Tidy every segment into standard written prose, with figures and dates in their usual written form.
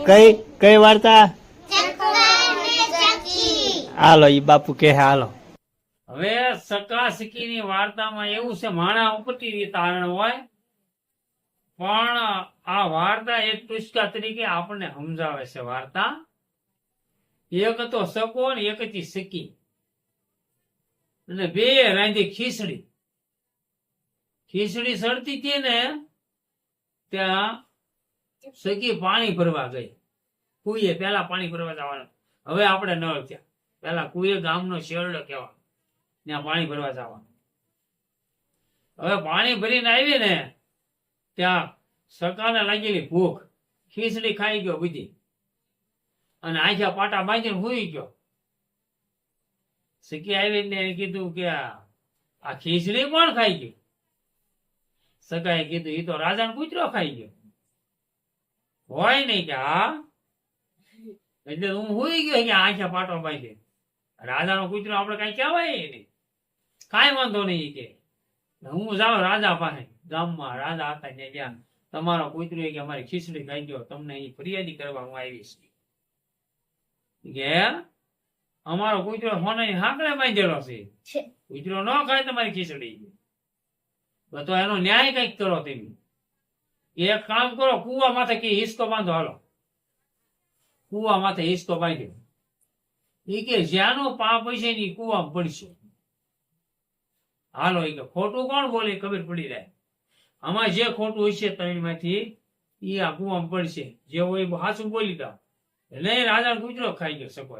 કઈ કઈ વાર્તા? હાલો ઈ બાપુ કે હાલો. હવે સકા સકીની વાર્તામાં એવું છે, માણા ઉપરથી તારણ હોય, પણ આ વાર્તા એક ટુચકા તરીકે આપણને સમજાવે છે. વાર્તા એક હતો સકો ને એક હતી સકી, અને બે રાંધી ખીચડી. ખીચડી સડતી હતી ને ત્યાં સકી પાણી ભરવા ગઈ. કુઈએ પેલા પાણી ભરવા જવાનું. હવે આપણે નળ ત્યાં પેલા કુએ ગામનો શેરડો કહેવા, ત્યાં પાણી ભરવા જવાનું. હવે પાણી ભરીને આવી ને ત્યાં સકાને લાગેલી ભૂખ, ખીચડી ખાઈ ગયો બધી, અને આંખા પાટા બાંધીને હુઈ ગયો. સકી આવીને કીધું કે આ ખીચડી કોણ ખાઈ ગયું? સકાએ કીધું એ તો રાજાનો કૂતરો ખાઈ ગયો. હોય નહીં કે હા, એટલે હું હુઈ ગયો કે આંખા પાટો બાંધે. રાજાનો કૂતરો આપણે કઈ કહેવાય નહીં, કાંઈ વાંધો નહીં કે હું જાઉં રાજા પાસે. ગામમાં રાજા હતા ને ત્યાં તમારો કૂતરો કે અમારી ખીચડી ખાઈ ગયો, તમને એ ફરિયાદી કરવા હું આવીશ. કે અમારો કૂતરો હોનાની હાંકડે બાંધેલો છે, કૂતરો ન ખાય તમારી ખીચડી, તો એનો ન્યાય કઈક કરો. તમે એક કામ કરો, કુવા માથે કે હિસ્કો બાંધો. હાલો કુવા માથે હિસ્કો બાંધ્યો. એ કે જ્યાંનો પાપ હશે ને કુવામાં પડશે. હાલો એ કે ખોટું કોણ બોલે ખબર પડી જાય. આમાં જે ખોટું હશે ત્રણ માંથી એ આ કુવામાં પડશે. જે હોય સાચું બોલી દો. એટલે રાજા કૂતરો ખાઈ ગયો સકો.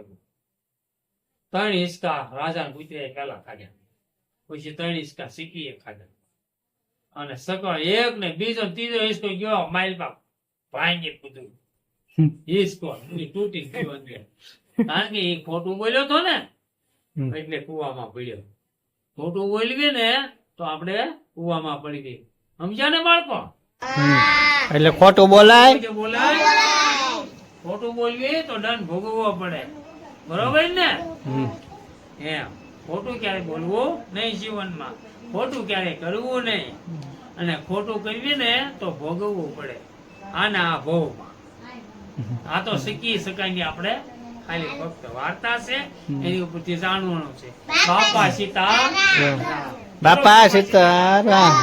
ત્રણ હિસ્કા રાજા કૂતરે પેલા ખાધ્યા, પછી ત્રણ હિસ્કા સિક્કીએ ખાધા, અને સકો એક ને બીજો ત્રીજો હિસ્કો ગયો માઇલ બાપ ભાંગી બધું હિસ્કો તૂટી ગયો. કારણ કે એ ખોટું બોલ્યો હતો ને એટલે કુવામાં પડ્યો. ખોટું બોલવી ને તો આપણે કુવામાં પડી ગઈ. સમજ્યા ને બાળકો? એટલે ખોટું બોલાય, બોલાય ખોટું બોલવી તો દંડ ભોગવવો પડે. બરોબર ને? એમ ખોટું ક્યારે બોલવું નહીં જીવનમાં, ખોટું ક્યારે કરવું નહીં, અને ખોટું કરવી ને તો ભોગવવું પડે આના આ ભોગમાં. આ તો શીખી શકાય આપણે ખાલી ફક્ત વાર્તા છે, એની ઉપરથી જાણવાનું છે. બાપા સીતા બાપા સીતારામ.